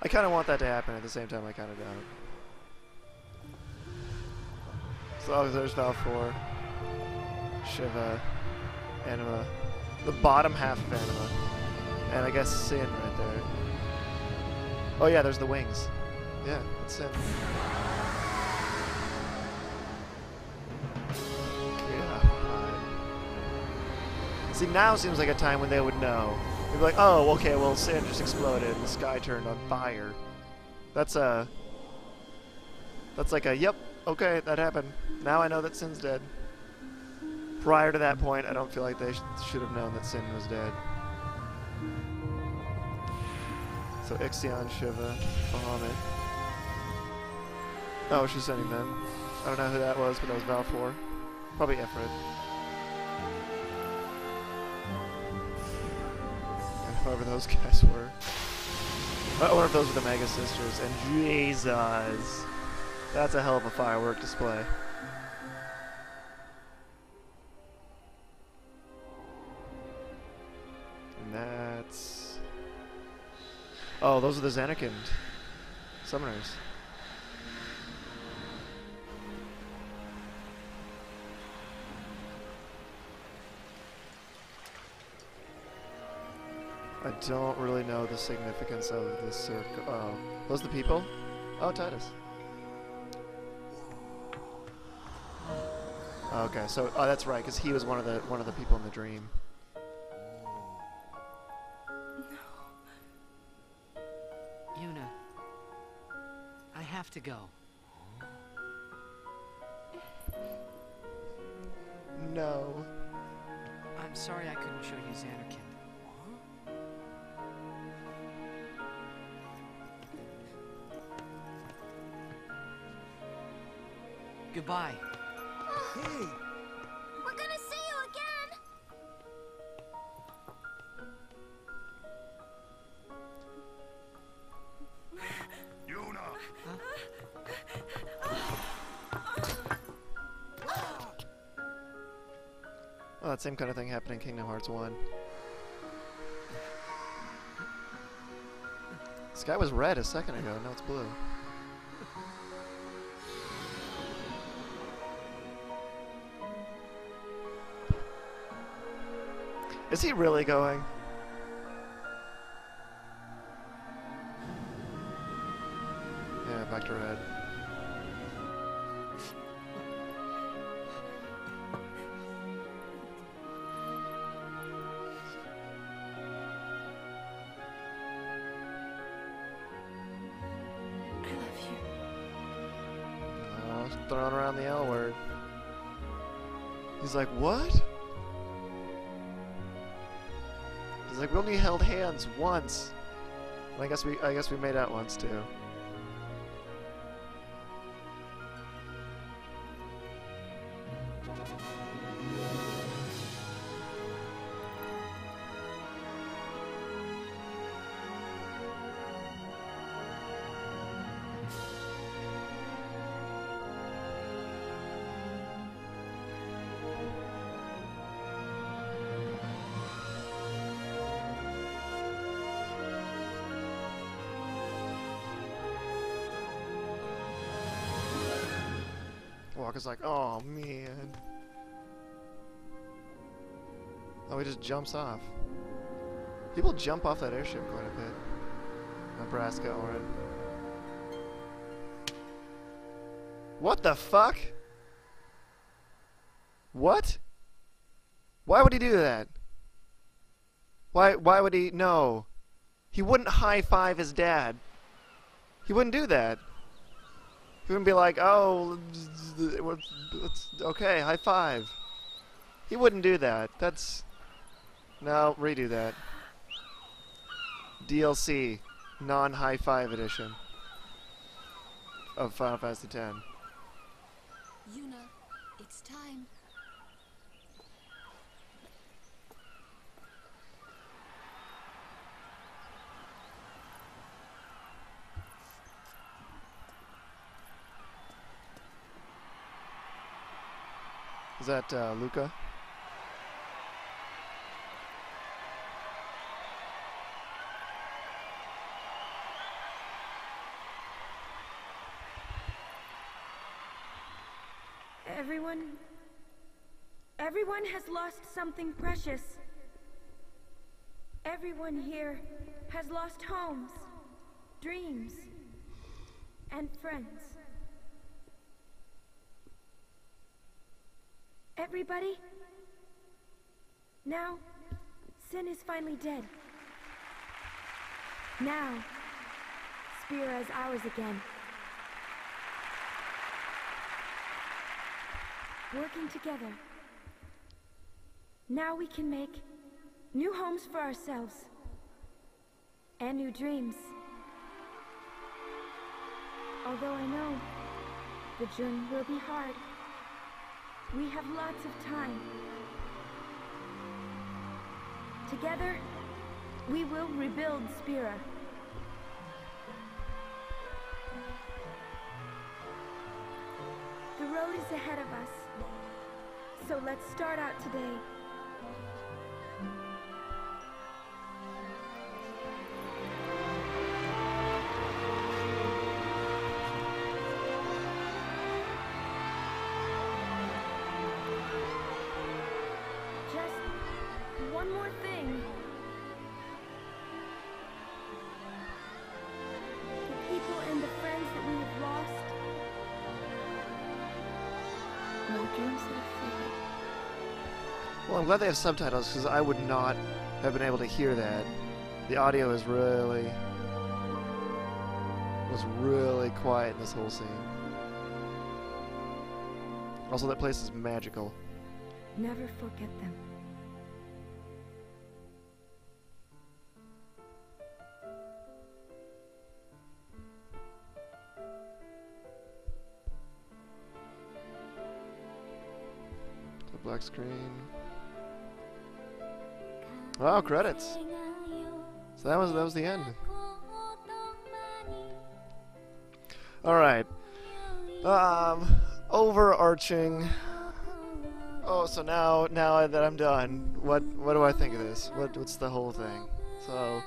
I kind of want that to happen. At the same time, I kind of don't. So there's Val 4, Shiva, Anima, the bottom half of Anima, and I guess Sin right there. Oh yeah, there's the wings. Yeah, that's Sin. See, now seems like a time when they would know. They'd be like, oh, okay, well, Sin just exploded and the sky turned on fire. That's like a, yep, okay, that happened. Now I know that Sin's dead. Prior to that point, I don't feel like they should have known that Sin was dead. So Ixion, Shiva, Bahamut. Oh, she's sending them. I don't know who that was, but that was Val 4. Probably Ifrit. Whoever those guys were. I wonder if those were the Mega Sisters. And Jesus, that's a hell of a firework display. And that's... Oh, those are the Xanakind summoners. I don't really know the significance of this circle. Oh, those the people? Oh, Titus. Okay, so that's right, because he was one of the people in the dream. Yuna, I have to go. No. I'm sorry I couldn't show you Xanarkand. Goodbye. Hey! We're gonna see you again! Yuna! Oh, that same kind of thing happened in Kingdom Hearts 1. The sky was red a second ago, now it's blue. Is he really going? Yeah, back to red. I love you. Oh, throwing around the L word. He's like, what? He's like, we only held hands once. And I guess we made out once too. Walker's like, oh man. Oh, he just jumps off. People jump off that airship quite a bit. Nebraska, Orin. What the fuck? What? Why would he do that? Why would he? No. He wouldn't high-five his dad. He wouldn't do that. He wouldn't be like, oh, it's okay, high five. He wouldn't do that. That's... No, redo that. DLC, non-high five edition of Final Fantasy X. Yuna, it's time. Is that Luca? Everyone has lost something precious. Everyone here has lost homes, dreams, and friends. Everybody? Now, Sin is finally dead. Now, Spira is ours again. Working together. Now we can make new homes for ourselves. And new dreams. Although I know the journey will be hard, we have lots of time. Together, we will rebuild Spira. The road is ahead of us, so let's start out today. Just one more thing. The people and the friends that we have lost. No dreams have faded. Well, I'm glad they have subtitles, because I would not have been able to hear that. The audio is really quiet in this whole scene. Also, that place is magical. Never forget them. The black screen. Wow, credits. So that was the end. All right. Overarching. Oh, so now that I'm done, what do I think of this? What's the whole thing? So,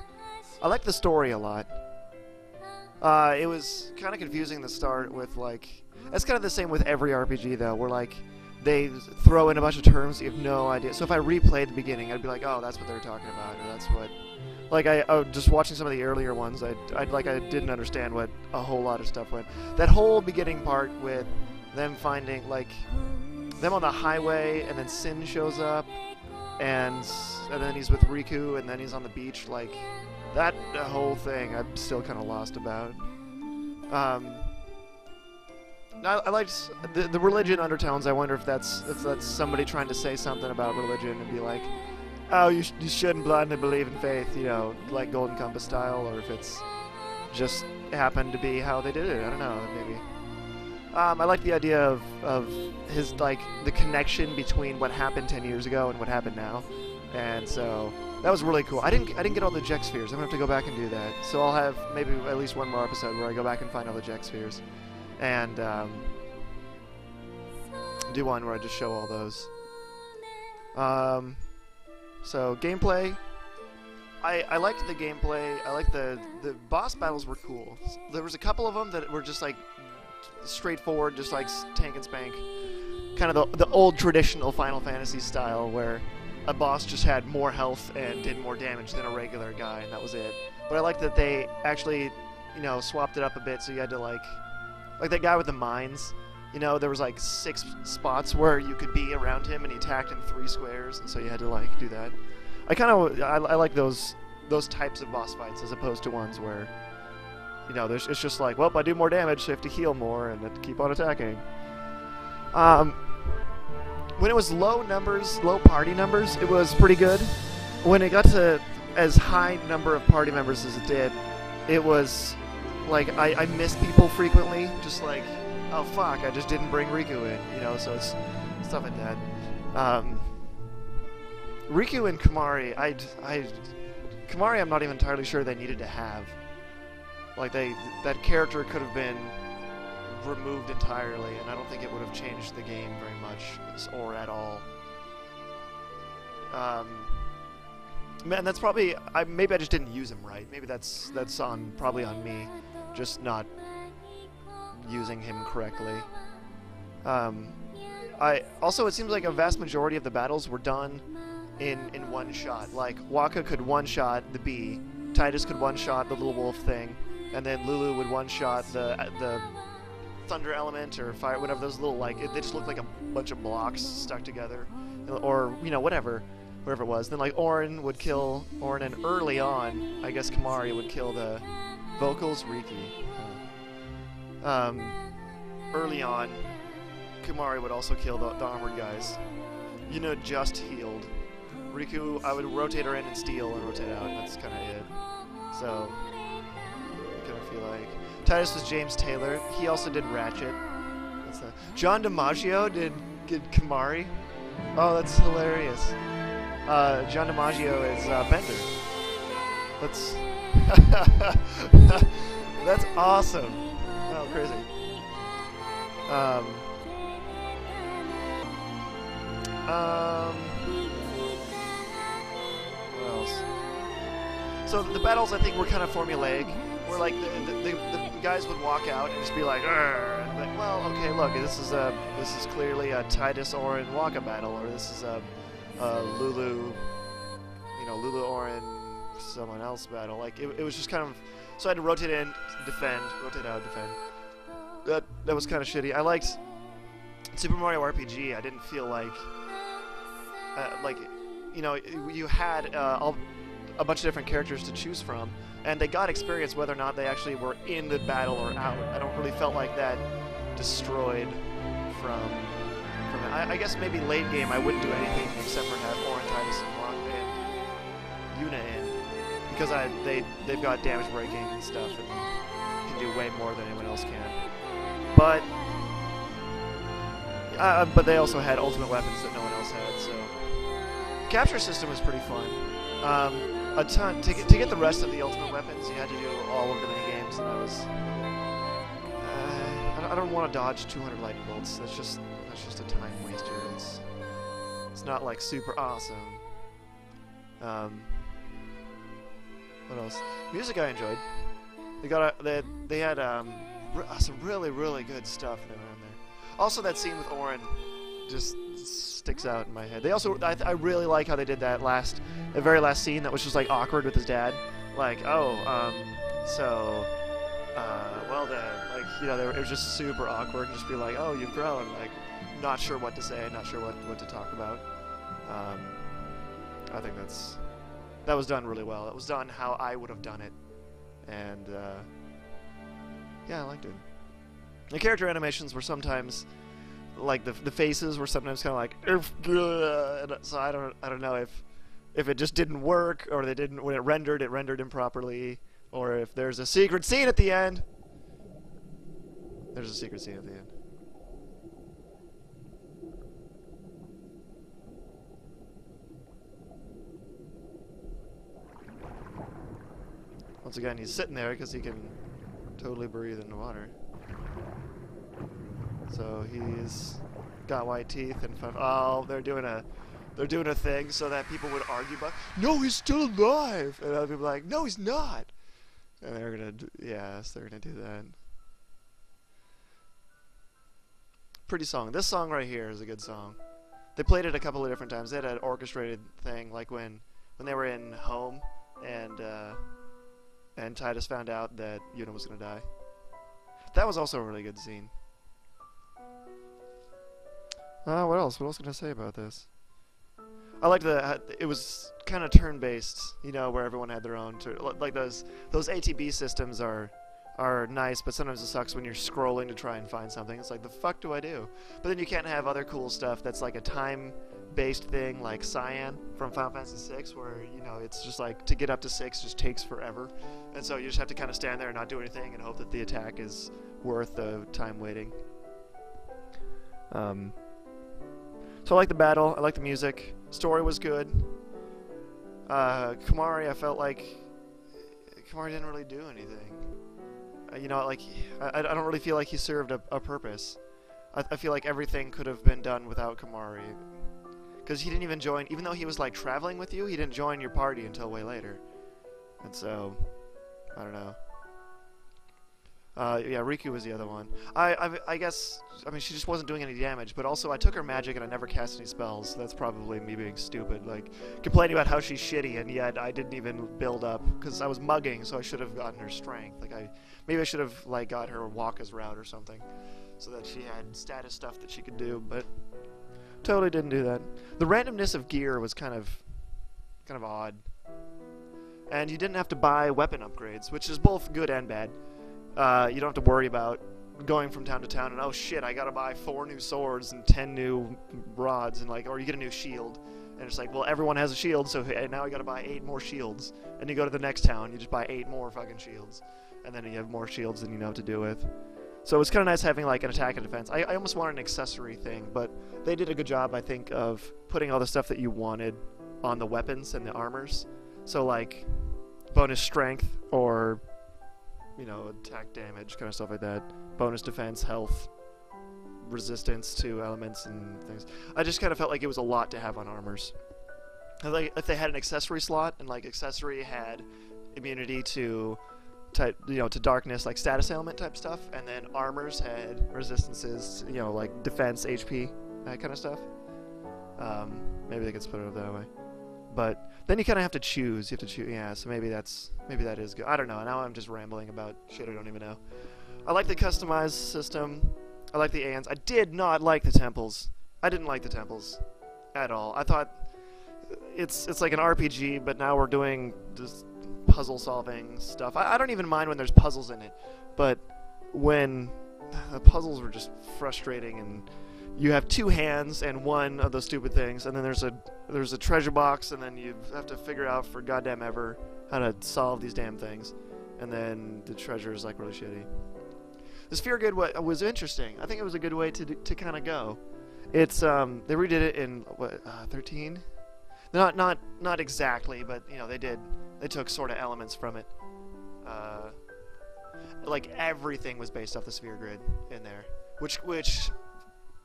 I like the story a lot. It was kind of confusing to start with, like, it's kind of the same with every RPG though, where like they throw in a bunch of terms you have no idea. So if I replayed the beginning, I'd be like, oh, that's what they're talking about, or that's what. Like I just watching some of the earlier ones, I didn't understand what a whole lot of stuff went. That whole beginning part with them finding like them on the highway, and then Sin shows up, and then he's with Riku, and then he's on the beach. Like that whole thing, I'm still kind of lost about. I liked the religion undertones. I wonder if that's somebody trying to say something about religion and be like, oh, you shouldn't blindly believe in faith, you know, like Golden Compass style, or if it's just happened to be how they did it. I don't know, maybe. I like the idea of his, like, the connection between what happened 10 years ago and what happened now, and so that was really cool. I didn't get all the Jek spheres. I'm gonna have to go back and do that. So I'll have maybe at least one more episode where I go back and find all the Jek spheres, and do one where I just show all those. So gameplay, I liked the gameplay. I liked the boss battles were cool. There was a couple of them that were just like straightforward, just like tank and spank, kind of the old traditional Final Fantasy style, where a boss just had more health and did more damage than a regular guy, and that was it. But I liked that they actually, you know, swapped it up a bit, so you had to like that guy with the mines. You know, there was like 6 spots where you could be around him, and he attacked in 3 squares, and so you had to like do that. I like those types of boss fights as opposed to ones where, you know, it's just like, well, I do more damage, so I have to heal more and keep on attacking. When it was low party numbers, it was pretty good. When it got to as high number of party members as it did, it was like I missed people frequently, just like, oh fuck, I just didn't bring Riku in, you know, so it's stuff like that. Riku and Kamari, Kamari I'm not even entirely sure they needed to have. Like that character could have been removed entirely, and I don't think it would have changed the game very much, or at all. Man, that's probably, maybe I just didn't use him right. Maybe that's probably on me, just not using him correctly. Also, it seems like a vast majority of the battles were done in one shot. Like Waka could one shot the bee, Titus could one shot the little wolf thing, and then Lulu would one shot the thunder element or fire, whatever. Those little they just looked like a bunch of blocks stuck together, or whatever it was. Then like Orin would kill Orin, and early on, I guess Kamari would kill the vocals Riki. Early on, Kamari would also kill the armored guys. Just healed. Riku, I would rotate her in and steal and rotate out. That's kind of it. So, I kind of feel like Titus was James Taylor. He also did Ratchet. John DiMaggio did Kamari. Oh, that's hilarious. John DiMaggio is Bender. That's awesome. Oh, crazy. What else? So the battles, I think, were kind of formulaic. Where like the guys would walk out and just be like, "Arr!" Like, well, okay, look, this is clearly a Titus Orin Waka battle, or this is a Lulu, Lulu Orin someone else battle. Like it was just kind of, so I had to rotate in, defend, rotate out, defend. That was kind of shitty. I liked Super Mario RPG. I didn't feel like you had a bunch of different characters to choose from, and they got experience whether or not they actually were in the battle or out. I don't really felt like that destroyed from it. I guess maybe late game I wouldn't do anything except for have Orin, Titus, and Yuna in, because they've got damage breaking and stuff and can do way more than anyone else can. But they also had ultimate weapons that no one else had, so the capture system was pretty fun. A ton to get the rest of the ultimate weapons, you had to do all of the mini games, and that was I don't want to dodge 200 lightning bolts. That's just a time waster. It's not like super awesome. What else? Music I enjoyed. They had some really good stuff in there. Also, that scene with Orin just sticks out in my head. They also, I really like how they did the very last scene that was just like awkward with his dad. Like, well then, it was just super awkward and just be like, oh, you've grown, like, not sure what to say, not sure what to talk about. I think that was done really well. It was done how I would have done it, and yeah, I liked it. The character animations were sometimes, like the faces were sometimes kind of like, so I don't know if it just didn't work, or when it rendered improperly, or if there's a secret scene at the end. There's a secret scene at the end. Once again, he's sitting there because he can totally breathe in the water. So he's got white teeth and they're doing a thing so that people would argue about, no, he's still alive, and other people are like, no, he's not, and they're gonna do that. Pretty song. This song right here is a good song. They played it a couple of different times. They had an orchestrated thing, like when they were in home and Titus found out that Yuna was gonna die. That was also a really good scene. What else? What else can I say about this? I liked it was kind of turn-based, where everyone had their own turn. Like those ATB systems are nice, but sometimes it sucks when you're scrolling to try and find something. It's like, the fuck do I do? But then you can't have other cool stuff that's like a time-based thing, like Cyan from Final Fantasy VI, where it's just like to get up to 6 just takes forever, and so you just have to kind of stand there and not do anything and hope that the attack is worth the time waiting. So I like the battle, I like the music, story was good. Kamari, I felt like Kamari didn't really do anything. I don't really feel like he served a purpose. I feel like everything could have been done without Kamari. Because he didn't even join, even though he was like traveling with you, he didn't join your party until way later. And so, I don't know. Yeah, Riku was the other one. I guess, I mean, she just wasn't doing any damage, but also I took her magic and I never cast any spells, so that's probably me being stupid, like, complaining about how she's shitty, and yet I didn't even build up, because I was mugging, so I should have gotten her strength. Like, maybe I should have, like, got her Waka's route or something, so that she had status stuff that she could do, but totally didn't do that. The randomness of gear was kind of odd. And you didn't have to buy weapon upgrades, which is both good and bad. You don't have to worry about going from town to town and, oh shit, I gotta buy 4 new swords and 10 new rods, and like, or you get a new shield, and it's like, well, everyone has a shield, so hey, now I gotta buy 8 more shields. And you go to the next town, you just buy 8 more fucking shields, and then you have more shields than you know what to do with. So it's kind of nice having like an attack and defense. I almost wanted an accessory thing, but they did a good job, I think, of putting all the stuff that you wanted on the weapons and the armors. So like bonus strength, or you know, attack damage, kind of stuff like that. Bonus defense, health, resistance to elements and things. I just kind of felt like it was a lot to have on armors. Like if they had an accessory slot, and like accessory had immunity to to darkness, like status ailment type stuff, and then armors had resistances, you know, like defense, HP, that kind of stuff. Maybe they could split it up that way. But then you kind of have to choose. You have to choose. Yeah, so maybe that is good. I don't know. Now I'm just rambling about shit I don't even know. I like the customized system. I like the ANs. I did not like the temples. I didn't like the temples at all. I thought it's like an RPG, but now we're doing this puzzle solving stuff. I don't even mind when there's puzzles in it, but when the puzzles were just frustrating, and you have 2 hands and one of those stupid things, and then there's a treasure box, and then you have to figure out for goddamn ever how to solve these damn things, and then the treasure is like really shitty. The sphere grid was interesting. I think it was a good way to kind of go. It's they redid it in what 13? Not exactly, but you know they took sort of elements from it. Like everything was based off the sphere grid in there, which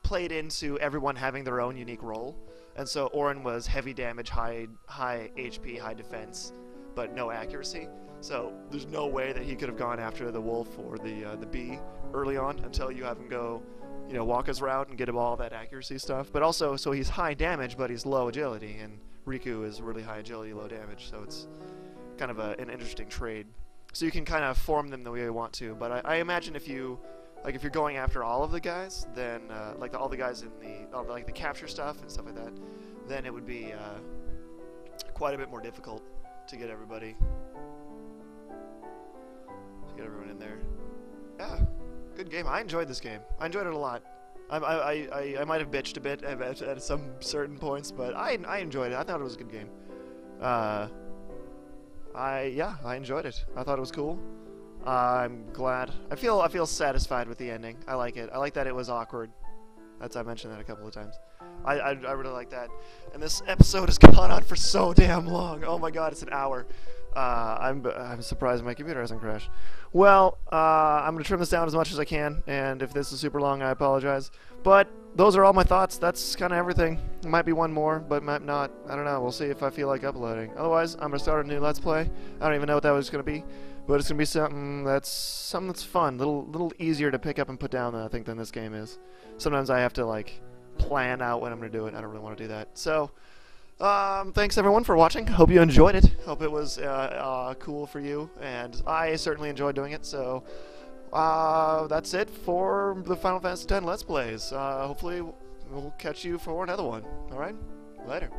played into everyone having their own unique role. And so Auron was heavy damage, high HP, high defense, but no accuracy. So there's no way that he could have gone after the wolf or the bee early on until you have him go, you know, walk his route and get him all that accuracy stuff. But also, so he's high damage, but he's low agility, and Riku is really high agility, low damage. So it's kind of an interesting trade. So you can kind of form them the way you want to. But I imagine if you're going after all of the guys, then all the guys in the capture stuff and stuff like that, then it would be quite a bit more difficult to get everybody in there. Yeah, good game. I enjoyed this game. I enjoyed it a lot. I might have bitched a bit at some certain points, but I enjoyed it. I thought it was a good game. I enjoyed it. I thought it was cool. I'm glad. I feel satisfied with the ending. I like it. I like that it was awkward. I mentioned that a couple of times. I really like that. And this episode has gone on for so damn long. Oh my god, it's an hour. I'm surprised my computer hasn't crashed. Well, I'm gonna trim this down as much as I can, and if this is super long, I apologize. But those are all my thoughts. That's kind of everything. There might be one more, but might not. I don't know. We'll see if I feel like uploading. Otherwise, I'm gonna start a new Let's Play. I don't even know what that was gonna be, but it's gonna be something that's fun, little easier to pick up and put down than I think than this game is. Sometimes I have to like plan out when I'm gonna do it. I don't really want to do that. So. Thanks everyone for watching. Hope you enjoyed it. Hope it was cool for you, and I certainly enjoyed doing it. So that's it for the Final Fantasy X Let's Plays. Hopefully we'll catch you for another one. Alright? Later.